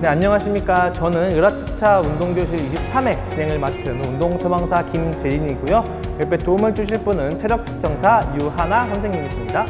네, 안녕하십니까. 저는 으라차차 운동교실 23회 진행을 맡은 운동처방사 김재인이고요. 옆에 도움을 주실 분은 체력 측정사 유하나 선생님이십니다.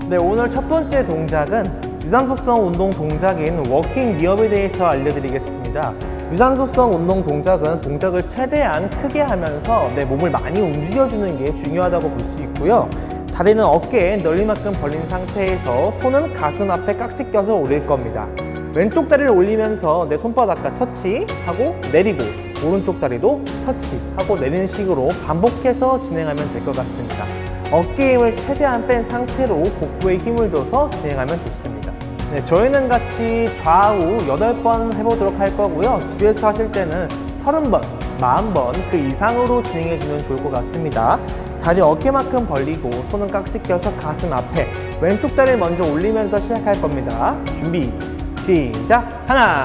네, 오늘 첫 번째 동작은 유산소성 운동 동작인 워킹 니업에 대해서 알려드리겠습니다. 유산소성 운동 동작은 동작을 최대한 크게 하면서 내 몸을 많이 움직여주는 게 중요하다고 볼 수 있고요. 다리는 어깨에 넓이만큼 벌린 상태에서 손은 가슴 앞에 깍지 껴서 올릴 겁니다. 왼쪽 다리를 올리면서 내 손바닥과 터치하고 내리고, 오른쪽 다리도 터치하고 내리는 식으로 반복해서 진행하면 될 것 같습니다. 어깨 힘을 최대한 뺀 상태로 복부에 힘을 줘서 진행하면 좋습니다. 네, 저희는 같이 좌우 8번 해보도록 할 거고요. 집에서 하실 때는 30번, 40번 그 이상으로 진행해주면 좋을 것 같습니다. 다리 어깨만큼 벌리고 손은 깍지 껴서 가슴 앞에, 왼쪽 다리를 먼저 올리면서 시작할 겁니다. 준비, 시작! 하나,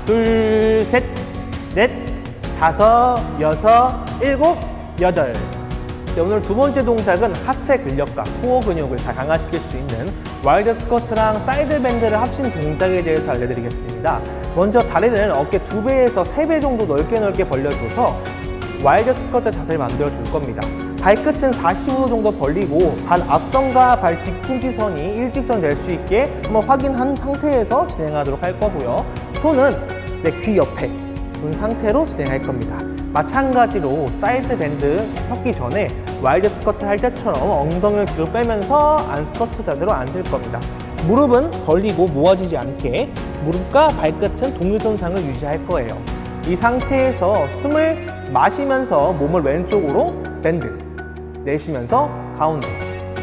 둘, 셋, 넷, 다섯, 여섯, 일곱, 여덟. 네, 오늘 두 번째 동작은 하체 근력과 코어 근육을 다 강화시킬 수 있는 와이드 스쿼트랑 사이드 밴드를 합친 동작에 대해서 알려드리겠습니다. 먼저 다리를 어깨 2배에서 3배 정도 넓게 벌려줘서 와이드 스쿼트 자세를 만들어 줄 겁니다. 발끝은 45도 정도 벌리고 발 앞선과 발 뒤꿈치선이 일직선 될 수 있게 한번 확인한 상태에서 진행하도록 할 거고요. 손은 내 귀 옆에 둔 상태로 진행할 겁니다. 마찬가지로 사이드 밴드 섞기 전에 와이드 스쿼트 할 때처럼 엉덩이를 뒤로 빼면서 안 스쿼트 자세로 앉을 겁니다. 무릎은 벌리고 모아지지 않게 무릎과 발끝은 동일선상을 유지할 거예요. 이 상태에서 숨을 마시면서 몸을 왼쪽으로 밴드, 내쉬면서 가운데,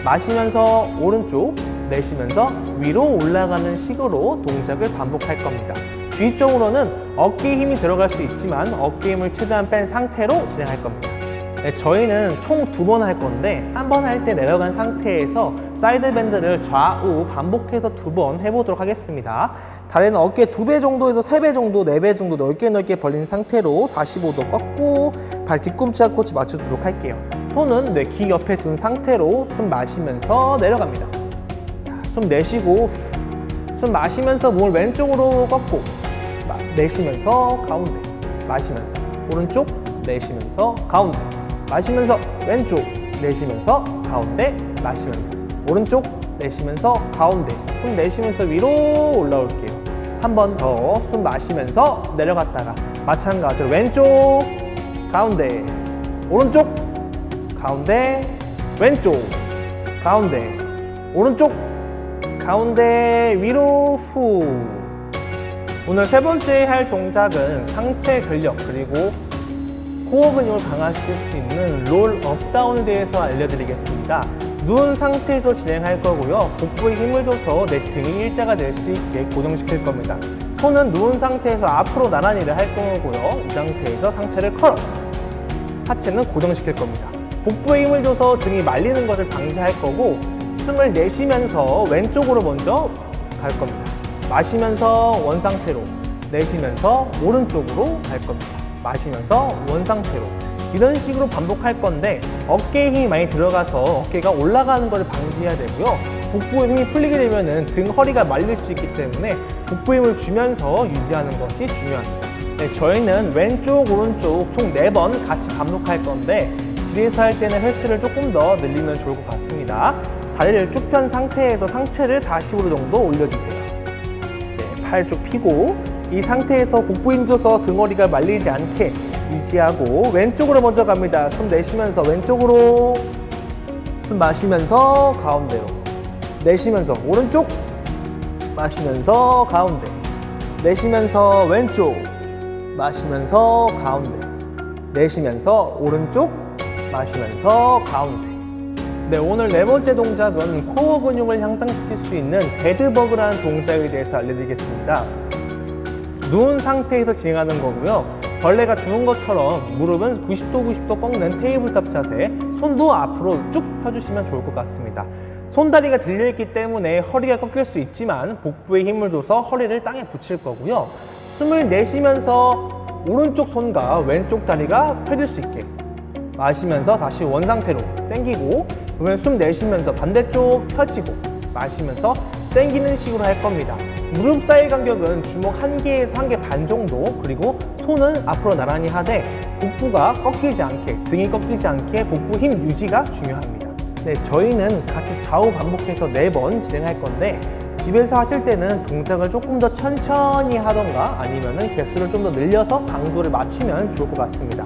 마시면서 오른쪽, 내쉬면서 위로 올라가는 식으로 동작을 반복할 겁니다. 주의점으로는 어깨에 힘이 들어갈 수 있지만 어깨 힘을 최대한 뺀 상태로 진행할 겁니다. 네, 저희는 총 2번 할 건데 한 번 할 때 내려간 상태에서 사이드 밴드를 좌우 반복해서 2번 해보도록 하겠습니다. 다리는 어깨 2배 정도에서 3배 정도, 4배 정도 넓게 벌린 상태로 45도 꺾고 발 뒤꿈치와 코치 맞춰주도록 할게요. 손은 내 귀 옆에 둔 상태로 숨 마시면서 내려갑니다. 숨 내쉬고 숨 마시면서 몸을 왼쪽으로 꺾고 내쉬면서 가운데, 마시면서 오른쪽, 내쉬면서 가운데, 마시면서 왼쪽, 내쉬면서 가운데, 마시면서 오른쪽, 내쉬면서 가운데, 숨 내쉬면서 위로 올라올게요. 한 번 더 숨 마시면서 내려갔다가 마찬가지로 왼쪽, 가운데, 오른쪽, 가운데, 왼쪽, 가운데, 오른쪽, 가운데, 위로, 후. 오늘 세 번째 할 동작은 상체 근력 그리고 코어 근육을 강화시킬 수 있는 롤 업다운에 대해서 알려드리겠습니다. 누운 상태에서 진행할 거고요. 복부에 힘을 줘서 내 등이 일자가 될 수 있게 고정시킬 겁니다. 손은 누운 상태에서 앞으로 나란히를 할 거고요. 이 상태에서 상체를 컬어, 하체는 고정시킬 겁니다. 복부에 힘을 줘서 등이 말리는 것을 방지할 거고, 숨을 내쉬면서 왼쪽으로 먼저 갈 겁니다. 마시면서 원 상태로, 내쉬면서 오른쪽으로 갈 겁니다. 마시면서 원 상태로. 이런 식으로 반복할 건데 어깨에 힘이 많이 들어가서 어깨가 올라가는 것을 방지해야 되고요. 복부에 힘이 풀리게 되면 등, 허리가 말릴 수 있기 때문에 복부 힘을 주면서 유지하는 것이 중요합니다. 네, 저희는 왼쪽, 오른쪽 총 4번 같이 반복할 건데 집에서 할 때는 횟수를 조금 더 늘리면 좋을 것 같습니다. 다리를 쭉 편 상태에서 상체를 45도 정도 올려주세요. 팔 쭉 펴고 이 상태에서 복부 힘 줘서 등허리가 말리지 않게 유지하고 왼쪽으로 먼저 갑니다. 숨 내쉬면서 왼쪽으로, 숨 마시면서 가운데로, 내쉬면서 오른쪽, 마시면서 가운데, 내쉬면서 왼쪽, 마시면서 가운데, 내쉬면서 오른쪽, 마시면서 가운데. 네, 오늘 네 번째 동작은 코어 근육을 향상시킬 수 있는 데드버그라는 동작에 대해서 알려드리겠습니다. 누운 상태에서 진행하는 거고요. 벌레가 주는 것처럼 무릎은 90도 꺾는 테이블탑 자세, 손도 앞으로 쭉 펴주시면 좋을 것 같습니다. 손다리가 들려있기 때문에 허리가 꺾일 수 있지만 복부에 힘을 줘서 허리를 땅에 붙일 거고요. 숨을 내쉬면서 오른쪽 손과 왼쪽 다리가 펴질 수 있게 마시면서 다시 원 상태로 당기고, 그러면 숨 내쉬면서 반대쪽 펴지고 마시면서 당기는 식으로 할 겁니다. 무릎 사이 간격은 주먹 1개에서 1개 반 정도, 그리고 손은 앞으로 나란히 하되 복부가 꺾이지 않게, 등이 꺾이지 않게 복부 힘 유지가 중요합니다. 네, 저희는 같이 좌우 반복해서 4번 진행할 건데 집에서 하실 때는 동작을 조금 더 천천히 하던가 아니면은 개수를 좀 더 늘려서 강도를 맞추면 좋을 것 같습니다.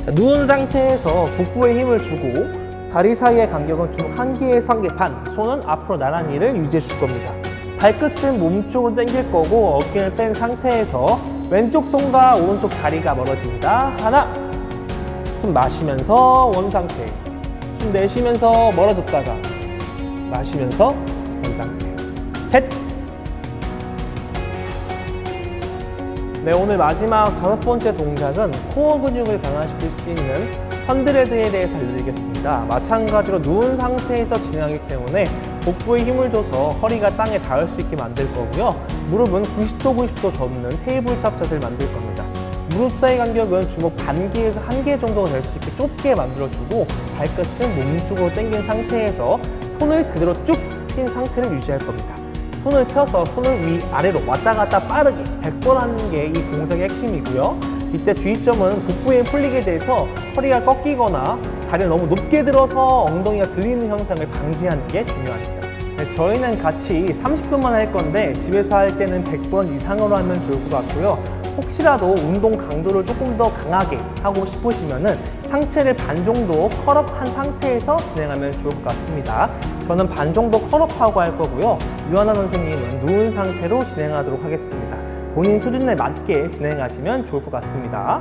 자, 누운 상태에서 복부에 힘을 주고 다리 사이의 간격은 주먹 1개에서 1개 반, 손은 앞으로 나란히를 유지해 줄 겁니다. 발끝은 몸쪽으로 당길 거고 어깨를 뺀 상태에서 왼쪽 손과 오른쪽 다리가 멀어진다. 하나, 숨 마시면서 원 상태, 숨 내쉬면서 멀어졌다가 마시면서 원 상태, 셋. 네, 오늘 마지막 5번째 동작은 코어 근육을 강화시킬 수 있는 헌드레드에 대해서 알려드리겠습니다. 마찬가지로 누운 상태에서 진행하기 때문에 복부에 힘을 줘서 허리가 땅에 닿을 수 있게 만들 거고요. 무릎은 90도 90도 접는 테이블탑 자세를 만들 겁니다. 무릎 사이 간격은 주먹 반 개에서 1개 정도가 될 수 있게 좁게 만들어주고 발끝은 몸쪽으로 당긴 상태에서 손을 그대로 쭉 핀 상태를 유지할 겁니다. 손을 펴서 손을 위아래로 왔다 갔다 빠르게 100번 하는 게 이 동작의 핵심이고요. 이때 주의점은 복부에 풀리게 돼서 허리가 꺾이거나 다리를 너무 높게 들어서 엉덩이가 들리는 현상을 방지하는 게 중요합니다. 네, 저희는 같이 30분만 할 건데 집에서 할 때는 100번 이상으로 하면 좋을 것 같고요. 혹시라도 운동 강도를 조금 더 강하게 하고 싶으시면은 상체를 반 정도 컬업한 상태에서 진행하면 좋을 것 같습니다. 저는 반 정도 컬업하고 할 거고요. 유하나 선생님은 누운 상태로 진행하도록 하겠습니다. 본인 수준에 맞게 진행하시면 좋을 것 같습니다.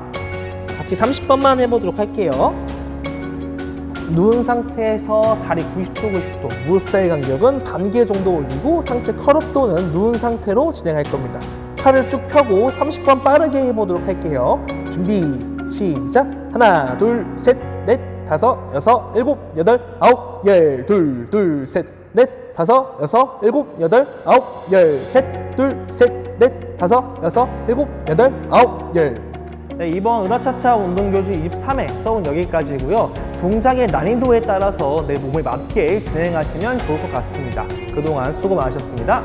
같이 30번만 해보도록 할게요. 누운 상태에서 다리 90도 90도, 무릎 사이 간격은 반 개 정도 올리고 상체 컬업도는 누운 상태로 진행할 겁니다. 팔을 쭉 펴고 30번 빠르게 해보도록 할게요. 준비, 시작! 하나, 둘, 셋, 넷, 다섯, 여섯, 일곱, 여덟, 아홉, 열, 둘, 둘, 셋, 넷, 다섯, 여섯, 일곱, 여덟, 아홉, 열, 셋, 둘, 셋, 넷, 다섯, 여섯, 일곱, 여덟, 아홉, 열. 네, 이번 으라차차 운동교실 23회 수업은 여기까지고요. 동작의 난이도에 따라서 내 몸에 맞게 진행하시면 좋을 것 같습니다. 그동안 수고 많으셨습니다.